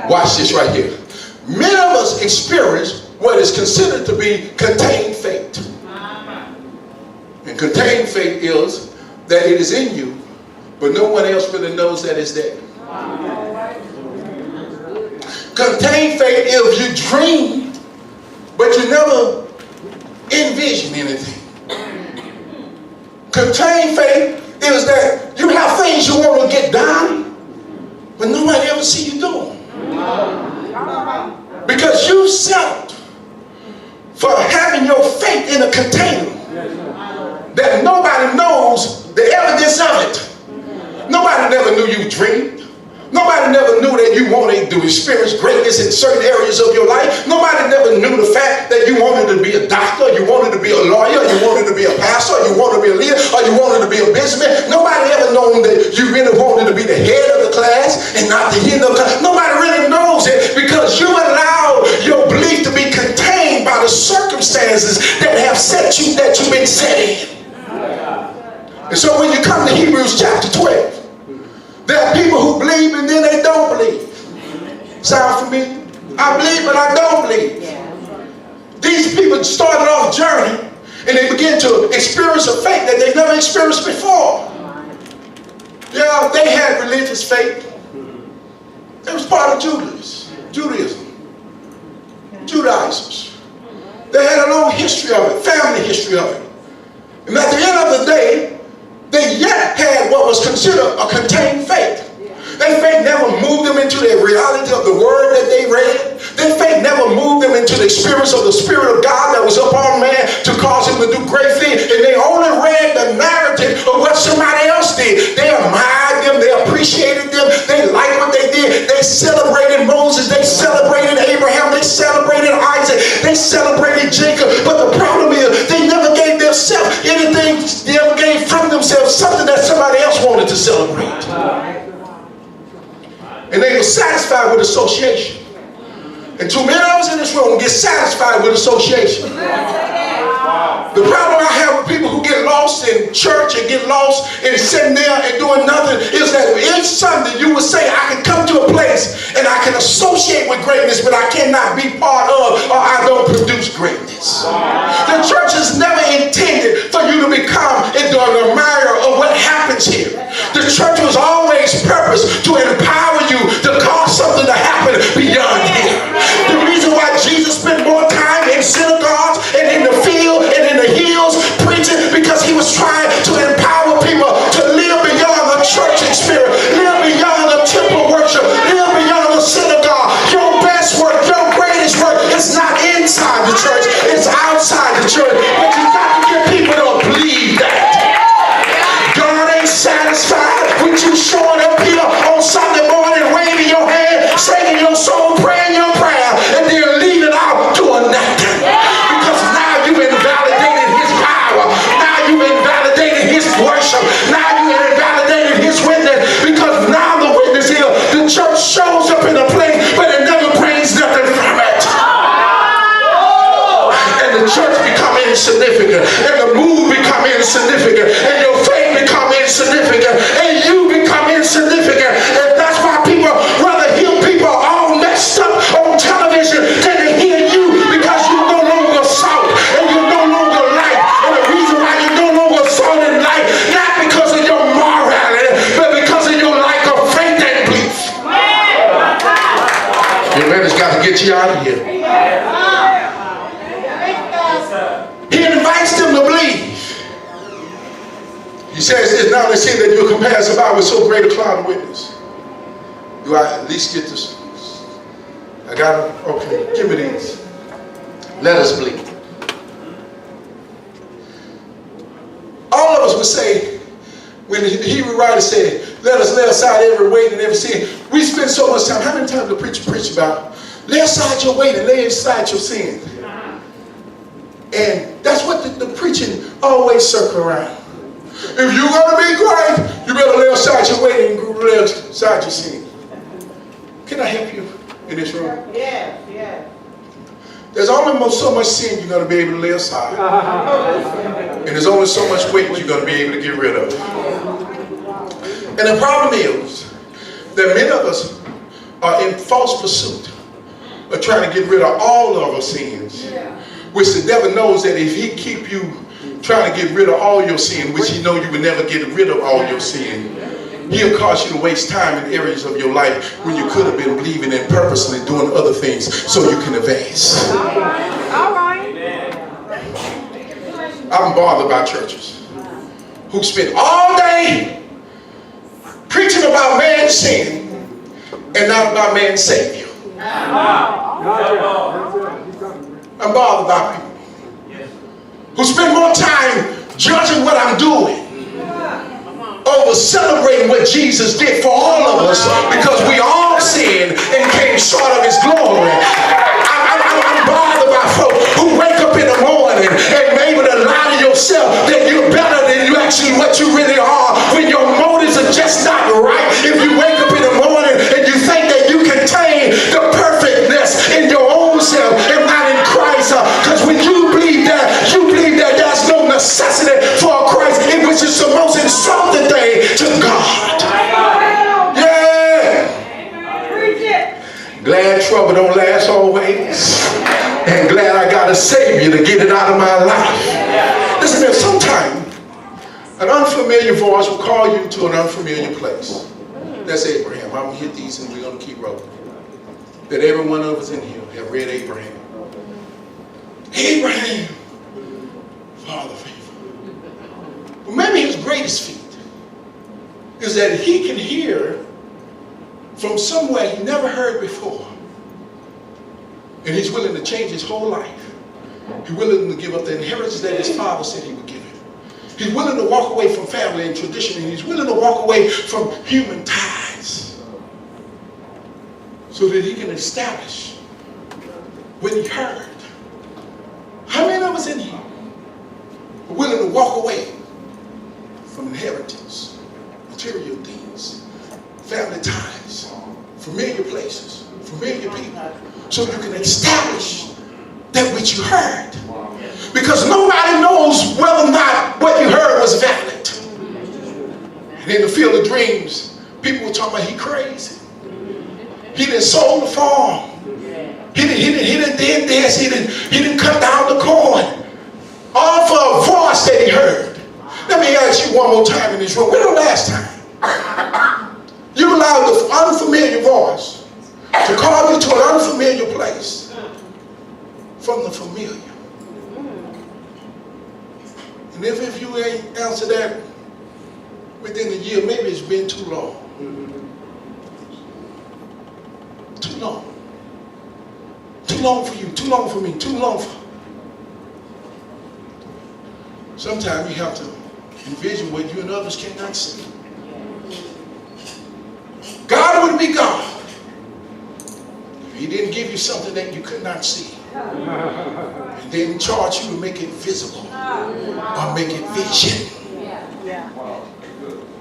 Watch this right here. Many of us experience what is considered to be contained faith. And contained faith is that it is in you, but no one else really knows that it's there. Contained faith is you dream, but you never envision anything. Contained faith is that you have things you want to get done, but nobody ever see you do them. Because you settled for having your faith in a container that nobody knows the evidence of it. Nobody never knew you dreamed. Nobody never knew that you wanted to experience greatness in certain areas of your life. Nobody never knew the fact that you wanted to be a doctor, you wanted to be a lawyer, you wanted to be a pastor, you wanted to be a leader, or you wanted to be a businessman. Nobody ever known that you really wanted to be the head of the class and not the end of the class. Nobody really knows it because you allowed your belief to be contained by the circumstances that have set you, that you've been set in. And so when you come to Hebrews chapter 12, there are people who believe and then they don't believe. Sound familiar? I believe but I don't believe. These people started off a journey and they began to experience a faith that they've never experienced before. Yeah, they had religious faith. It was part of Judaism. Judaizers. They had a long history of it, family history of it. And at the end of the day, they yet had what was considered a contained faith. Their faith never moved them into the reality of the word that they read. Their faith never moved them into the experience of the Spirit of God that was upon man to cause him to do great things. And they only read the narrative of what somebody else did. They admired them. They appreciated them. They liked what they did. They celebrated Moses. They celebrated Abraham. They celebrated Isaac. They celebrated Jacob. But the problem is they never gave themselves anything. They never gave from themselves something that somebody else wanted to celebrate. And they were satisfied with association. And too many of us in this room get satisfied with association. The problem I have with people who get lost in church and get lost in sitting there and doing nothing is that each Sunday you would say, I can come to a place and I can associate with greatness, but I cannot be part of or I don't produce greatness. The church is never intended for you to become into an admirer of what happens here. The church was always purposed to empower you to cause something to happen beyond here. The reason why Jesus spent more time in synagogues and in the field and in the hills preaching, because he was trying to empower people to live beyond the church experience, live beyond the temple worship, live beyond the synagogue. Your best work, your greatest work is not inside the church, it's outside the church. But you got to get people to believe that. God ain't satisfied with you showing up here on Sunday morning, waving your hand, singing your song, praying your prayer, and then leaving out doing nothing. Because now you've invalidated his power. Now you've invalidated his worship. Now you've invalidated his witness. Because now the witness is the church shows up in a place, but it never brings nothing from it. And the church become insignificant. And the move become insignificant. And your faith become insignificant. And you become insignificant. And that's why people rather hear people all messed up on television than to hear you, because you're no longer salt and you're no longer light. And the reason why you're no longer salt and light, not because of your morality, but because of your lack of faith and belief. Amen. It's got to get you out of here. He invites them to believe. He says, it's not only sin that you'll compare us about with so great a cloud of witness. Do I at least get this? I got it? Okay, give me these. Let us believe. All of us would say, when the Hebrew writer said, let us lay aside every weight and every sin. We spend so much time. How many times the preacher preach about, lay aside your weight and lay aside your sin? And that's what the preaching always circle around. If you're going to be great, you better lay aside your weight and lay aside your sin. Can I help you in this room? Yes, yes. There's only so much sin you're going to be able to lay aside. And there's only so much weight you're going to be able to get rid of. And the problem is that many of us are in false pursuit of trying to get rid of all of our sins, which the devil knows that if he keep you trying to get rid of all your sin, which he know you will never get rid of all your sin, he'll cause you to waste time in areas of your life when you could have been believing and purposely doing other things so you can advance. All right. I'm bothered by churches who spend all day preaching about man's sin and not about man's Savior. I'm bothered by people who spend more time judging what I'm doing over celebrating what Jesus did for all of us, because we all sinned and came short of his glory. I'm bothered by folks who wake up in the morning and able to lie to yourself that you're better than you actually what you really are, when your motives are just not right. If you wake up in the morning and you think that you contain the perfectness in your own self and not in Christ, because when you believe that there's no necessity for a Christ, in which is the most insulting thing to God. Yeah. Glad trouble don't last always, and glad I got a Savior to get it out of my life. Listen, there's sometimes an unfamiliar voice will call you to an unfamiliar place. That's Abraham. I'm going to hit these and we're going to keep rolling. That every one of us in here have read Abraham. Abraham, father faithful. But maybe his greatest feat is that he can hear from somewhere he never heard before. And he's willing to change his whole life. He's willing to give up the inheritance that his father said he would give him. He's willing to walk away from family and tradition, and he's willing to walk away from human ties so that he can establish what he heard. How many of us in here are willing to walk away from inheritance, material things, family ties, familiar places, familiar people, so you can establish that which you heard? Because nobody knows whether or not what you heard was valid. And in the field of dreams, people were talking about he crazy. He done sold the farm. He done did this. He done cut down the corn. All for a voice that he heard. Let me ask you one more time in this room. When the last time you allowed the unfamiliar voice to call you to an unfamiliar place from the familiar? And if you ain't answered that within a year, maybe it's been too long. Too long. Too long for you, too long for me, too long for... Sometimes you have to envision what you and others cannot see. God wouldn't be God if he didn't give you something that you could not see, and then charge you to make it visible or make it vision.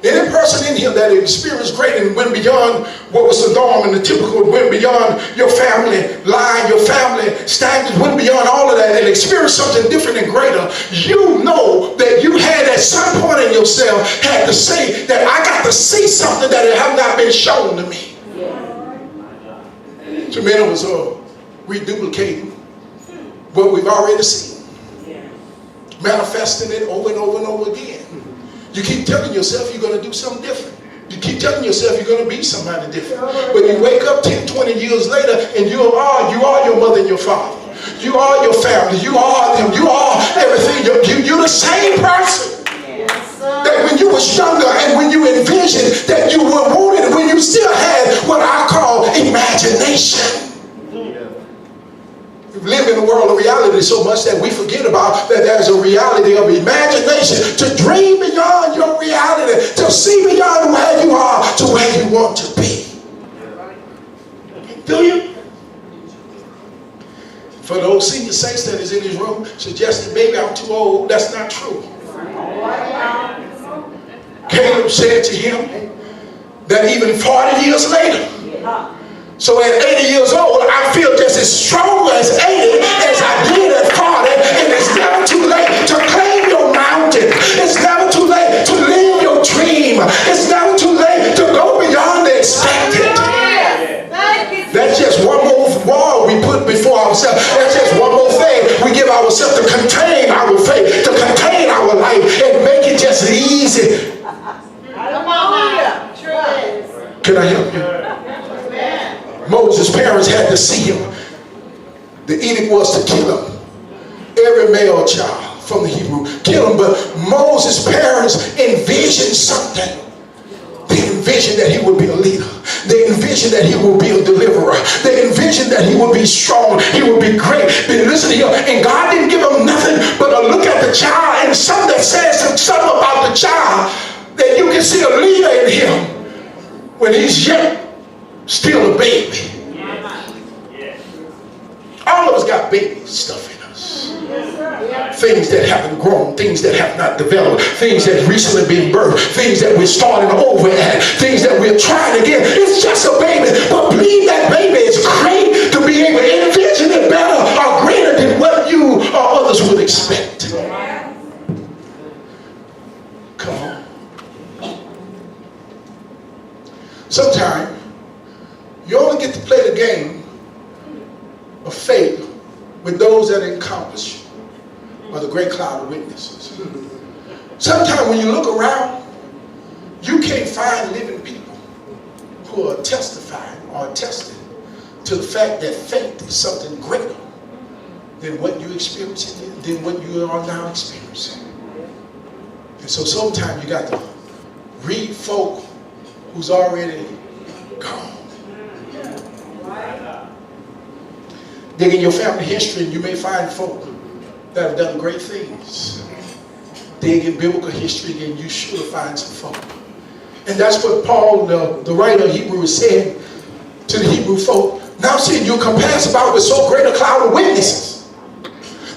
Any person in here that experienced great and went beyond what was the norm and the typical, went beyond your family line, your family standards, went beyond all of that and experienced something different and greater, you know that you had at some point in yourself had to say that I got to see something that have not been shown to me. So many of us are reduplicating what we've already seen, manifesting it over and over and over again. You keep telling yourself you're going to do something different. You keep telling yourself you're going to be somebody different. But you wake up 10, 20 years later and you are your mother and your father. You are your family. You are them. You are everything. You're the same person that when you was younger and when you envisioned that you were wanted, when you still had what I call imagination. We live in a world of reality so much that we forget about that there's a reality of imagination, to dream beyond your reality, to see beyond where you are to where you want to be. Do you? For those senior saints that is in this room suggesting, baby, I'm too old, that's not true. Caleb said to him that even 40 years later, so at 80 years old, I feel just as strong as 80 as I did at 40, and it's never too late to claim your mountain. It's never too late to live your dream. It's never too late to go beyond the expected. ourselves. That's just one more thing. We give ourselves to contain our faith, to contain our life, and make it just easy. Can I help you? Moses' parents had to see him. The edict was to kill him. Every male child from the Hebrew, kill him. But Moses' parents envisioned something. They envisioned that he would be a leader. They envisioned that he would be a deliverer. They envisioned that he would be strong. He would be great. But listen here, and God didn't give him nothing but a look at the child and something that says something about the child that you can see a leader in him when he's yet still a baby. All of us got baby stuff in us. Things that haven't grown, things that have not developed, things that recently been birthed, things that we're starting over at, things that we're trying again. It's just a baby, but believe that baby is great to be able to envision it better or greater than what you or others would expect. Come on. Sometimes you only get to play the game of faith with those that accomplish by the great cloud of witnesses. Sometimes when you look around, you can't find living people who are testifying or attesting to the fact that faith is something greater than what you experienced, than what you are now experiencing. And so sometimes you got to read folk who's already gone. Dig in your family history and you may find folk that have done great things. Dig in biblical history and you sure find some folk. And that's what Paul, the writer of Hebrew, is saying to the Hebrew folk. Now see, you compass about with so great a cloud of witnesses.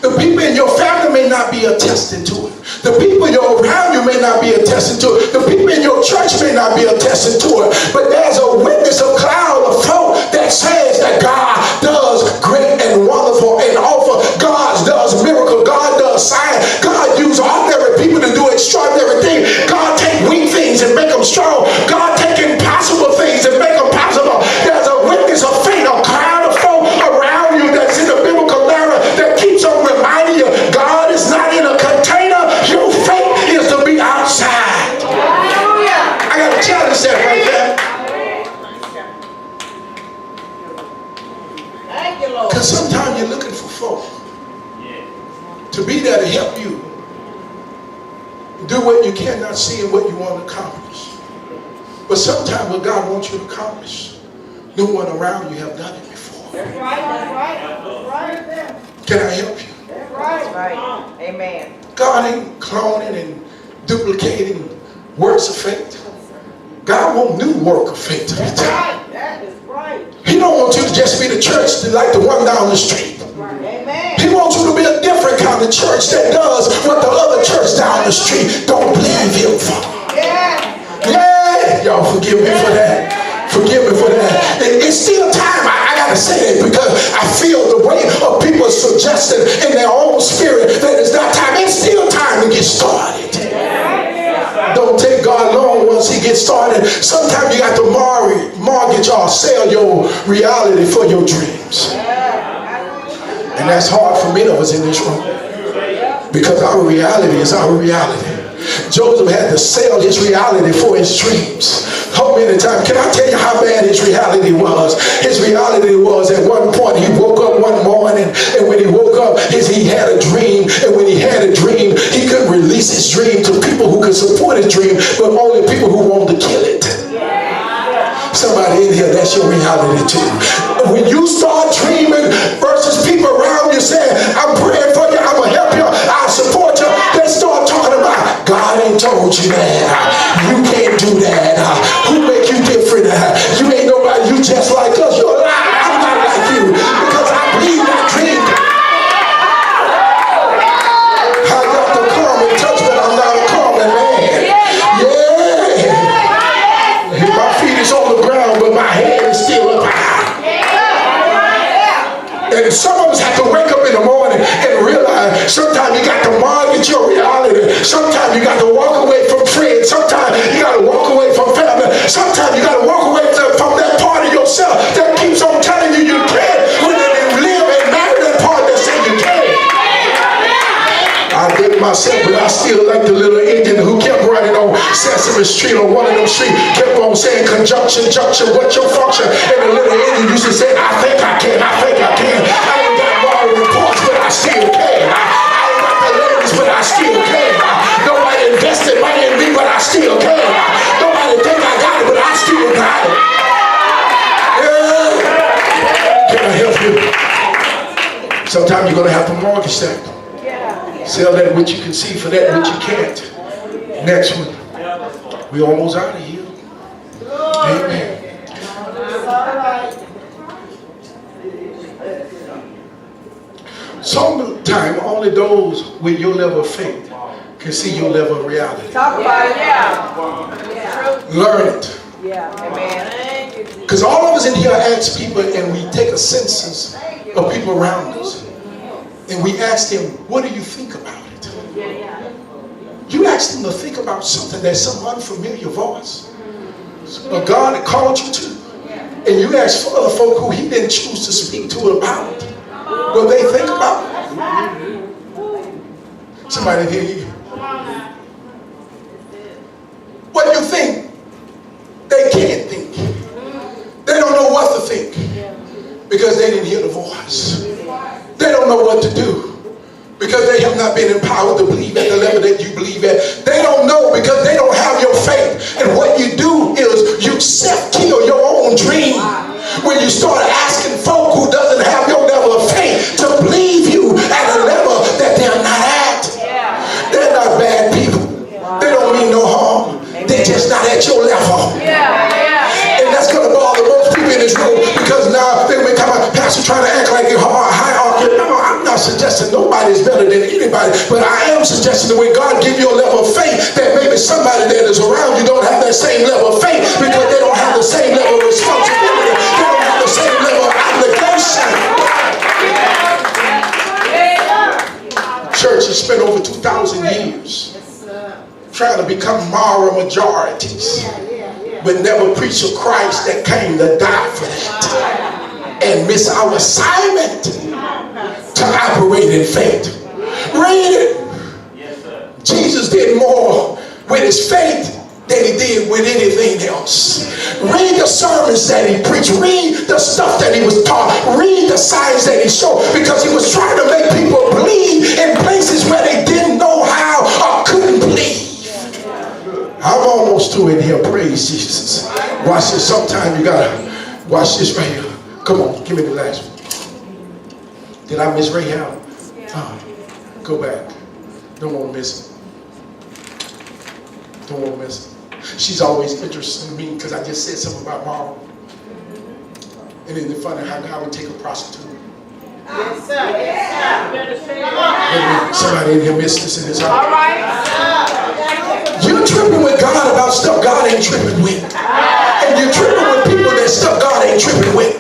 The people in your family may not be attesting to it. The people around you may not be attesting to it. The people in your church may not be attesting to it. But there's a witness, a cloud of folk that says that God does great and wonderful and awful. God does miracle. God does sign. God uses ordinary people to do extraordinary things. God take weak things and make them strong. God take impossible things and make them possible. There's a witness of faith, a cloud of folk around you that's in the biblical narrative that keeps on reminding you God is not in a container. Your faith is to be outside. I got to challenge that right there. Because sometimes you're looking for folk to be there to help you do what you cannot see and what you want to accomplish. But sometimes what God wants you to accomplish, no one around you have done it before. That's right, that's right, that's right. Can I help you? That's right. Amen. God ain't cloning and duplicating works of faith. God wants new work of faith to be done. Right. That is right. He don't want you to just be the church like the one down the street. Amen. He wants you to be a different kind of church that does what the other church down the street don't believe him for. Yeah, y'all forgive me for that. Forgive me for that. It's still time. I gotta say that because I feel the weight of people suggesting in their own spirit that it's not time. It's still time to get started. Don't take God long once he gets started. Sometimes you got to mortgage or sell your reality for your dreams. And that's hard for many of us in this room. Because our reality is our reality. Joseph had to sell his reality for his dreams. How many times? Can I tell you how bad his reality was? His reality was at one point he woke up one morning, and when he woke up, he had a dream. And when he had a dream, he couldn't release his dream to people who could support his dream, but only people who wanted to kill it. Somebody in here, that's your reality too. When you start dreaming versus people around you saying, I'm praying for you, I'm going to help you, I'll support you, they start talking about, God ain't told you that. You can't do that. Who make you different? You ain't nobody, you just like us. You're a liar. I'm not like you because I believe that dream. I got the common touch, but I'm not a common man. Yeah. My feet is on the ground, but my head is still up high. And some of us have to wake up in the morning and realize sometimes you got to mortgage your reality. Sometimes you got to walk away from friends. Sometimes you got to walk away from family. Sometimes you got to walk away from that part of yourself that keeps on telling you you can't live and marry still like the little Indian who kept running on Sesame Street or one of them streets, kept on saying conjunction, junction, what's your function? And the little Indian used to say, I think I can, I think I can. I ain't got moral reports, but I still can. I ain't got the ladies, but I still can. Nobody invested money in me, but I still can. Nobody think I got it, but I still got it. Yeah. Can I help you? Sometimes you're going to have to mortgage that. Sell that which you can see for that which you can't. Next one. We almost out of here. Amen. Sometimes only those with your level of faith can see your level of reality. Talk about it. Yeah. Learn it. Yeah. Amen. Because all of us in here ask people, and we take a census of people around us. And we ask them, what do you think about it? You ask them to think about something that's some unfamiliar voice. A God that called you to. And you ask for other folk who he didn't choose to speak to about it. What they think about it. Somebody hear you. What you think, they can't think. They don't know what to think. Because they didn't hear the voice. They don't know what to do because they have not been empowered to believe at the level that you believe at. They don't know because they don't have your faith. And what you do is you self-kill your own dream when you start asking folk who doesn't have your level of faith to believe you at a level that they're not at. They're not bad people. They don't mean no harm. They're just not at your level. And that's going to bother most people in this room because now they may come out, pastor trying to act like a hierarchy. No, I'm not suggesting nobody's better than anybody, but I am suggesting that when God give you a level of faith, that maybe somebody that is around you don't have that same level of faith because they don't have the same level of responsibility. They don't have the same level of obligation. Church has spent over 2,000 years trying to become moral majorities, but never preach a Christ that came to die for that and miss our assignment to operate in faith. Read it. Jesus did more with his faith than he did with anything else. Read the sermons that he preached. Read the stuff that he was taught. Read the signs that he showed, because he was trying to make people believe in places where they didn't know how or couldn't believe. I'm almost through in here. Praise Jesus. Watch this. Sometime you gotta watch this right here. Come on, give me the last one. Did I miss Rahab? Go back. Don't want to miss it. Don't want to miss it. She's always interested in me because I just said something about mom. And isn't it funny how God would take a prostitute? Yes, sir. Yes, sir. Somebody in here missed this in his heart. All right. You're tripping with God about stuff God ain't tripping with. And you're tripping with people that stuff God ain't tripping with.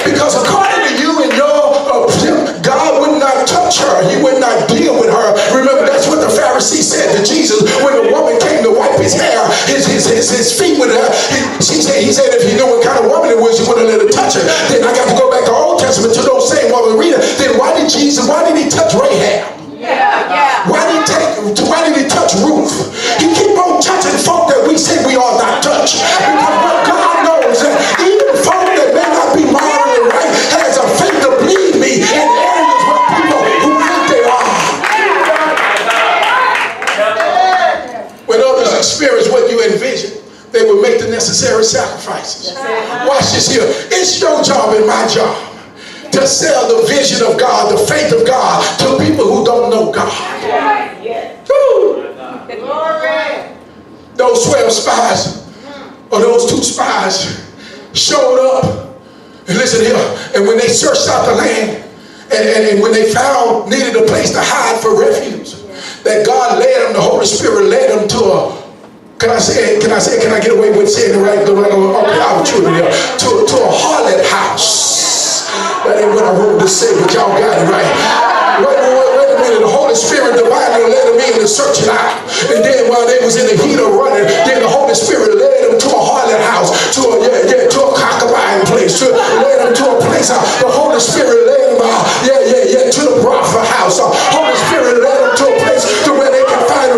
Because according to you and your God would not touch her. He would not deal with her. Remember, that's what the Pharisee said to Jesus when the woman came to wipe his hair, his feet with her. He said if he knew what kind of woman it was, he wouldn't let her touch her. Then I got to go back to Old Testament to those same woman reader. Then why did he touch Rahab? Why did he touch Ruth? He keep on touching folk that we say we ought not touch. Because what God knows that even folk that may not be morally right has a faith to believe me in areas where people who think they are. When others experience what you envision, they will make the necessary sacrifices. Watch this here. It's your job and my job to sell the vision of God, the faith of God, to people who don't know God. Those 12 spies, or those 2 spies, showed up. And listen here, and when they searched out the land, and when they needed a place to hide for refuge, that God led them, the Holy Spirit led them to a, can I get away with saying the right, okay, I was truly there, to a harlot house. That ain't what I wanted to say, but y'all got it right. Wait a minute, the Holy Spirit divinely led them in to search it out. And then while they was in the heat of running, then the Holy Spirit led them to a harlot house, to a concubine place, led them to a place. The Holy Spirit led them to the prophet house. The Holy Spirit led them to a place to where they can find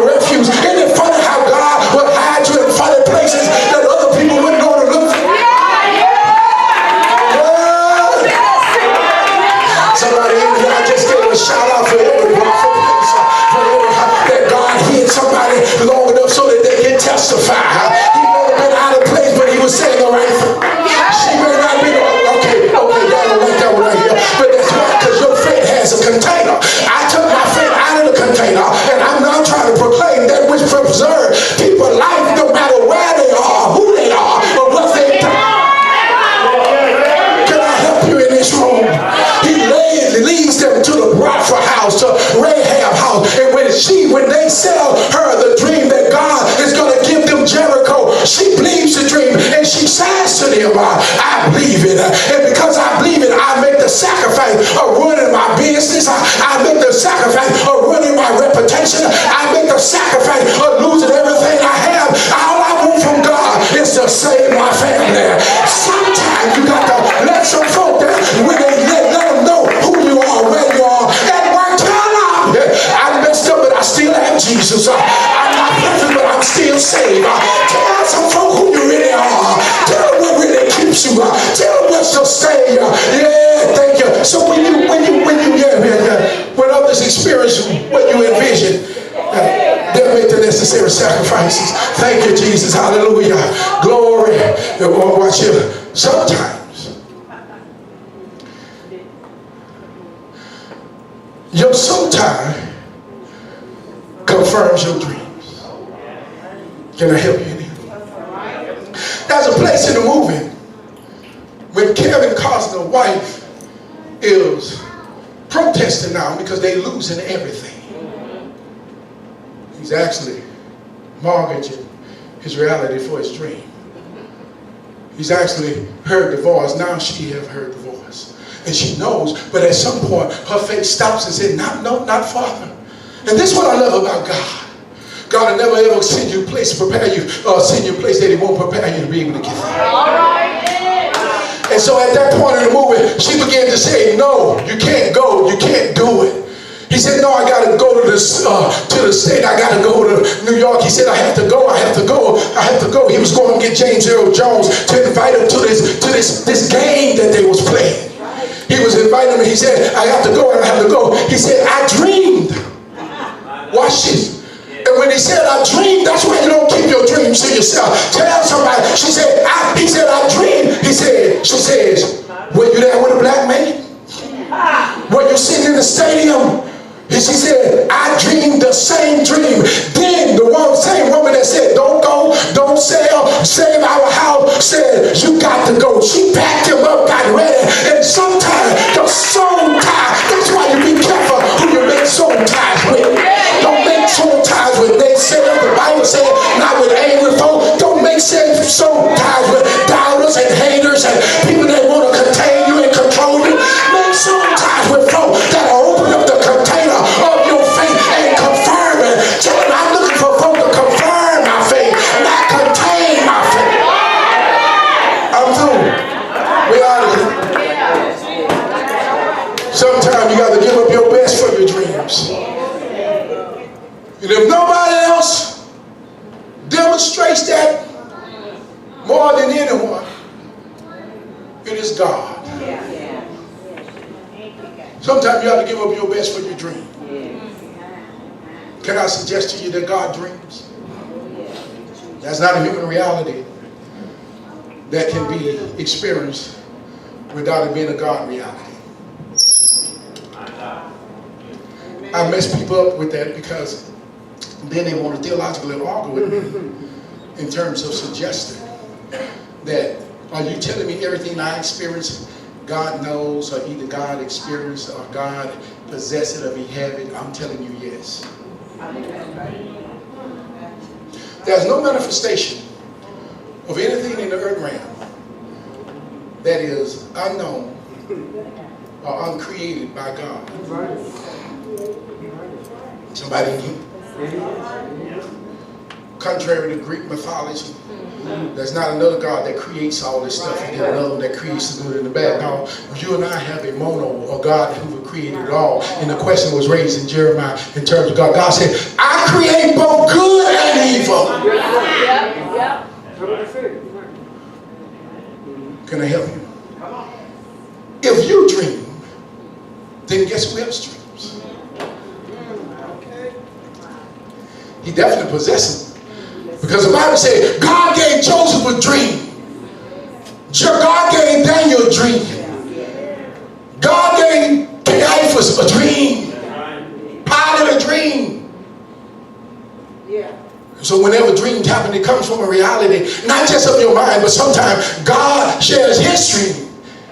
sacrifice of ruining my business. I make the sacrifice of ruining my reputation. I make the sacrifice of losing everything I have. All I want from God is to save my family. Sometimes you got to let some folk that when they let them know who you are, where you are. At work, tell them I messed up, but I still have Jesus. I'm not perfect, but I'm still saved. Tell some folk who you really are. Tell them what really keeps you. Tell them what's to stay. Yeah, thank you. So when others experience what you envision, they'll make the necessary sacrifices. Thank you, Jesus. Hallelujah. Glory. Watch you. Sometimes your sometime confirms your dreams. Can I help you in here? There's a place in the movie when Kevin Costner's wife is protesting now because they're losing everything. He's actually mortgaging his reality for his dream. He's actually heard the voice. Now she have heard the voice. And she knows, but at some point her faith stops and says, no, not Father. And this is what I love about God. God will never ever send you a place to prepare you, or send you a place that he won't prepare you to be able to get there. All right. And so at that point in the movie, she began to say, no, you can't go, you can't do it. He said, no, I got to go to the state. I got to go to New York. He said, I have to go. He was going to get James Earl Jones to invite him to this game that they was playing. He was inviting him. He said, I have to go and I have to go. He said, I dreamed. Watch this. And when he said, I dreamed, that's why you don't keep your dreams to yourself. Tell somebody. He said, I dreamed. She says, were you there with a black man? Were you sitting in the stadium? And she said, I dreamed the same dream. Then the same woman that said, don't go, don't sell, save our house, said, you got to go. She packed him up, got ready. And sometimes the soul tie, that's why you be careful who you make soul ties with. Don't make soul ties with naysayers. The Bible said, not with angry folk. Don't make soul ties with doubters and haters and people that want to contain you and control you. Make soul ties with folk that are open up the container of your faith and confirm it. Tell them I'm looking for folk to confirm my faith, not contain my faith. I'm through. We're out of here. Sometimes you got to give up your best for your dreams. And if nobody else demonstrates that more than anyone, it is God. Sometimes you have to give up your best for your dream. Can I suggest to you that God dreams? That's not a human reality that can be experienced without it being a God reality. I mess people up with that because then they want to theologically argue with me in terms of suggesting that, are you telling me everything I experience God knows, or either God experienced or God possessed it or he have it? I'm telling you yes. There's no manifestation of anything in the earth realm that is unknown or uncreated by God. Somebody knew. Contrary to Greek mythology, there's not another God that creates all this stuff and then another that creates the good and the bad. No, you and I have a mono, or God who created it all. And the question was raised in Jeremiah in terms of God. God said, I create both good and evil. Can I help you? If you dream, then guess who else dreams? He definitely possesses it. Because the Bible said God gave Joseph a dream. God gave Daniel a dream. God gave Caiaphas a dream. Pilate a dream. So whenever dreams happen, it comes from a reality, not just of your mind, but sometimes God shares his dream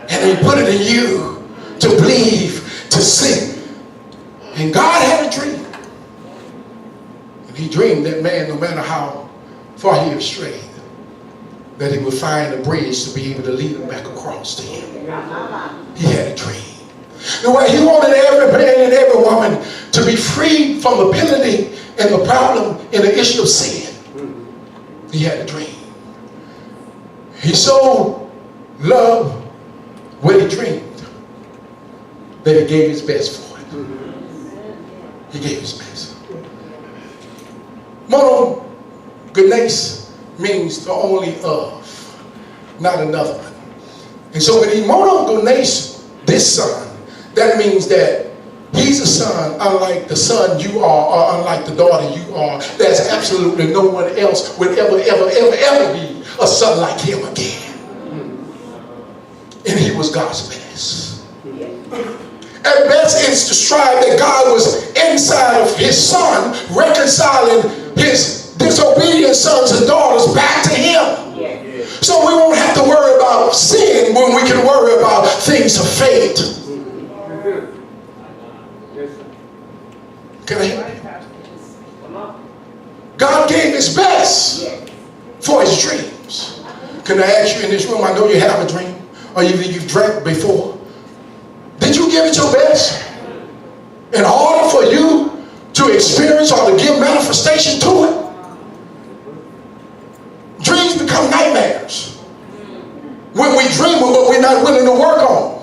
and he put it in you to believe, to see. And God had a dream. And he dreamed that man, no matter how far he strayed, that he would find a bridge to be able to lead him back across to him. He had a dream. The way he wanted every man and every woman to be free from the penalty and the problem and the issue of sin. He had a dream. He so loved what he dreamed that he gave his best for it. He gave his best. Monogenes means the only of, not another one. And so when he monogenes this son, that means that he's a son unlike the son you are, or unlike the daughter you are. There's absolutely no one else would ever be a son like him again. And he was God's best. At best, it's described that God was inside of his son, reconciling his disobedient sons and daughters back to him. So we won't have to worry about sin when we can worry about things of faith. Can I hear you? God gave his best for his dreams. Can I ask you in this room, I know you have a dream, or you've dreamt before. Did you give it your best in order for you to experience or to give manifestation to it? Dreams become nightmares when we dream of what we're not willing to work on.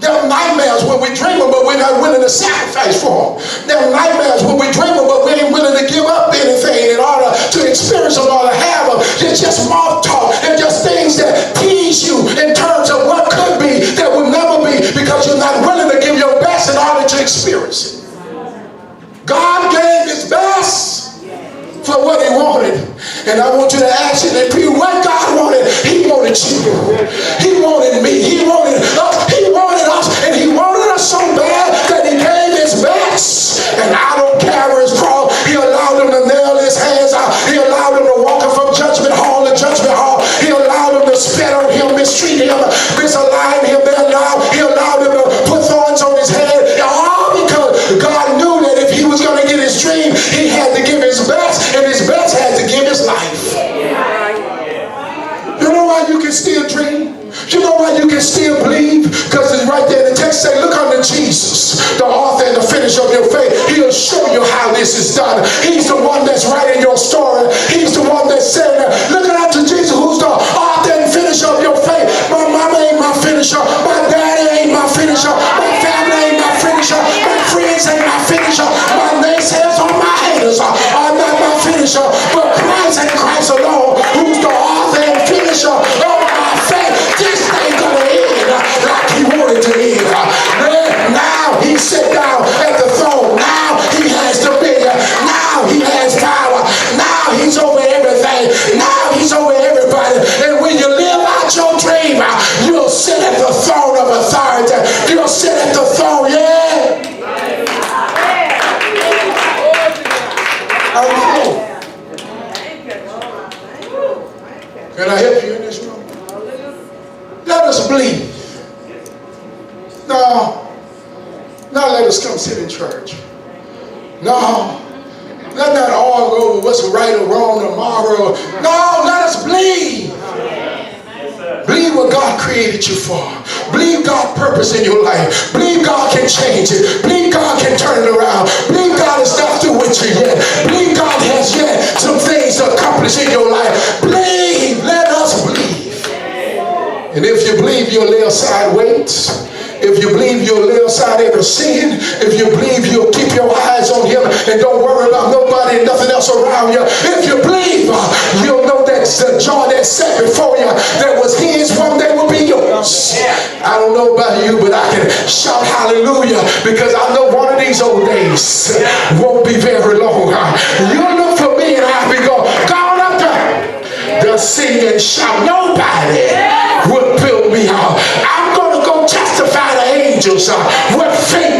There are nightmares when we dream of but we're not willing to sacrifice for them. There are nightmares when we dream of but we ain't willing to give up anything in order to experience them or to have them. It's just moth talk. They're just things that tease you in terms of what could be that will never be because you're not willing to give your best in order to experience it. God gave his best for what he wanted. And I want you to ask him and repeat what God wanted. He wanted you. He wanted me. He wanted us. He wanted us. And he wanted us so bad that he gave his best. And I don't care his cross. He allowed him to nail his hands out. He allowed him to walk him from judgment hall to judgment hall. He allowed him to spit on him, mistreat him, misalign him. He allowed him to put thorns on his head. All because God knew that if he was going to get his dream, he had to give his best. And his best had to give his life. You know why you can still dream? You know why you can still believe? Because it's right there in the text say, look unto Jesus, the author and the finisher of your faith. He'll show you how this is done. He's the one that's writing your story. He's the one that's saying that. Look unto Jesus, who's the author and finisher of your faith. My mama ain't my finisher. My daddy ain't my finisher. My family ain't my finisher. My friends ain't my finisher. My naysayers or my haters are not my finisher. But Christ and Christ alone, who's the author and finisher of my faith. This ain't gonna end like he wanted to end. Now he sat down at the throne. Now he has dominion. Now he has power. Now he's over everything. Now he's over everybody. And when you live out your dream, you'll sit at the throne of authority. You'll sit at the throne, yeah. Can I help you in this room? Let us believe. No, not let us come sit in church. No, let not argue over what's right or wrong tomorrow. No, let us believe. Believe what God created you for. Believe God's purpose in your life. Believe God can change it. Believe God can turn it around. Believe God is not through with you yet. Believe God has yet some things to accomplish in your life. Believe. Let us believe. And if you believe, you'll lay aside weights. If you believe, you'll lay aside every sin. If you believe, you'll keep your eyes on him and don't worry about nobody and nothing else around you. If you believe, you'll know that the joy that's set before you that was his one day will be yours. I don't know about you, but I can shout hallelujah because I know one of these old days won't be very long. You look for me and I'll be gone up there to sing and shout. Nobody would build me out. I'm going to go testify to angels what faith